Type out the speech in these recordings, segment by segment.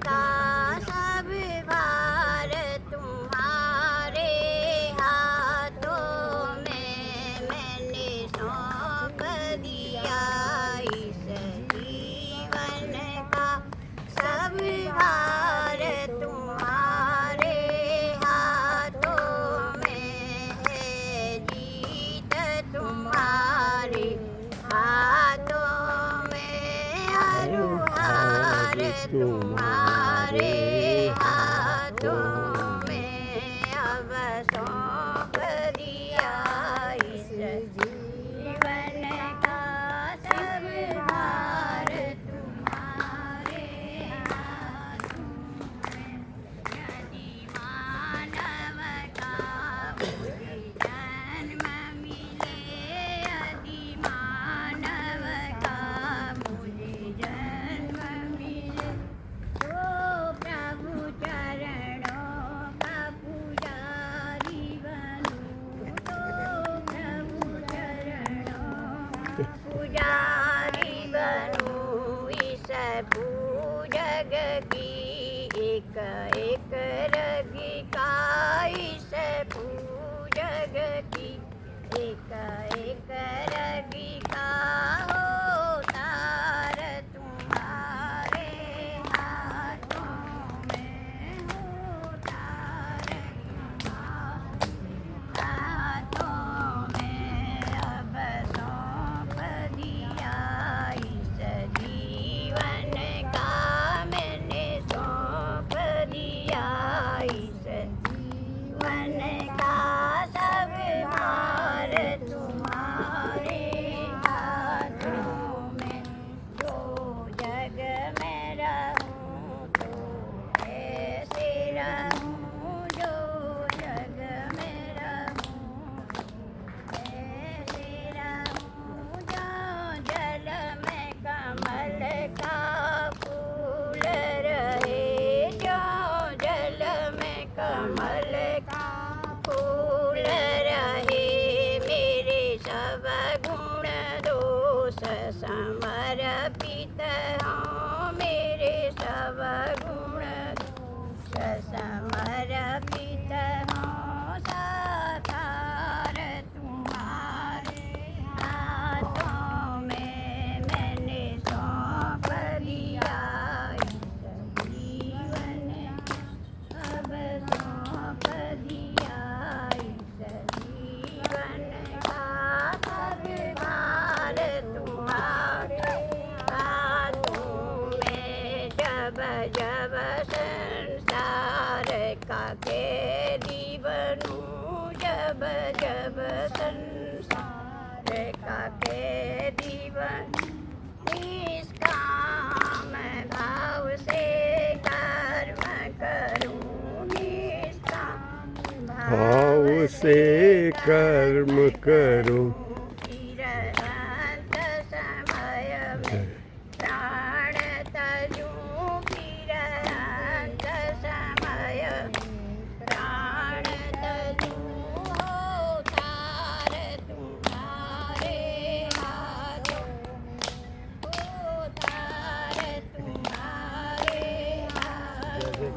का सब भार तुम्हारे हाथों में मैंने सौंप दिया। इस जीवन का सब भार तुम्हारे हाथों में है। जीत तुम्हारे हाथों में, हर हार तुम्हारे हाथों में। अब सौंप दिया इस जीवन का सब भार तुम्हारे हाथों में। यदि मानव का मुझे जन्म मिले, यदि मानव का मुझे जन्म मिले, तो प्रभु चरणों का पुजारी बनूं। तो प्रभु चरणों का पुजारी बनूं। इस पूजग की एक एक रग का, इस पूजग की एक एक रग का हो तार तुम्हारे हाथों में, हो तार तुम्हारे हाथों में। अब सौंप दिया इस जीवन का मैंने, सौंप दिया इस जीवन का सब भार तुम्हारे हाथों में। जो जग में रहूं तो ऐसे रहूं, जो जग में रहूं ऐसे रहूं। जो जल में कमल का फूल रहे, जो जल में कमल का फूल रहे। मेरे सब गुण दोष समर्पित हों, मेरे सब गुण दोष समर्पित हों। साकार तुम्हारे हाथों में मैंने सौंप दिया इस जीवन। अब सौंप दिया इस जीवन का सब भार तुम्हारे हाथों में। जब जब संसार का कैदी बनूं, जब जब संसार का कैदी बनूं। निष्काम भाव से कर्म करूं, निष्काम भाव से कर्म करो। फिर अंत समय में प्राण तजूं, फिर अंत समय में प्राण तजूं। हो तार तुम्हारे हाथों में, हो तार तुम्हारे हाथों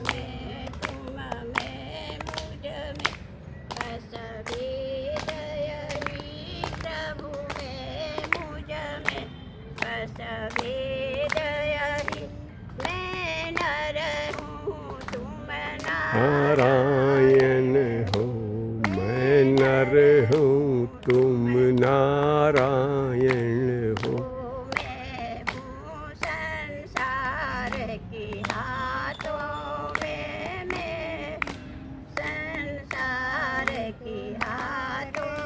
में। तुम में मुझ में बस वेदयही, प्रभु में मुझ में बस वेदयही। मैं नर हूँ तुम नारायण हो, मैं नर हूँ तुम नारायण हो। मैं हूँ संसार के हाथों में, मैं संसार के हाथों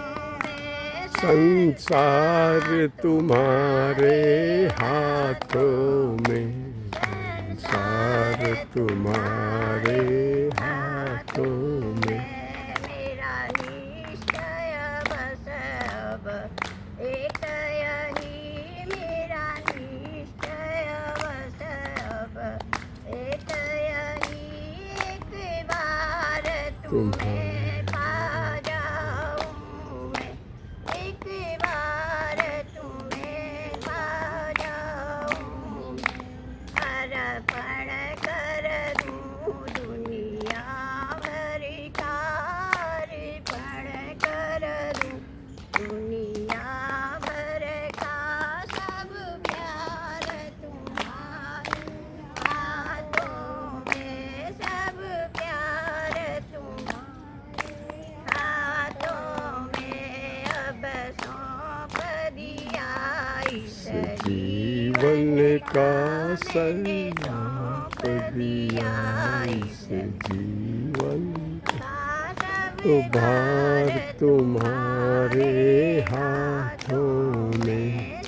में। संसार तुम्हारे हाथों में, संसार तुम्हारे हाथों में। मेरा निश्चय बस अब एक यही, मेरा निश्चय बस अब एक यही। एक बार तुम्हें पा जाऊं मैं, एक बार तुम्हें पा जाऊं। अर्पण कर सौंप दिया इस जीवन भार भार तुम्हारे हाथों में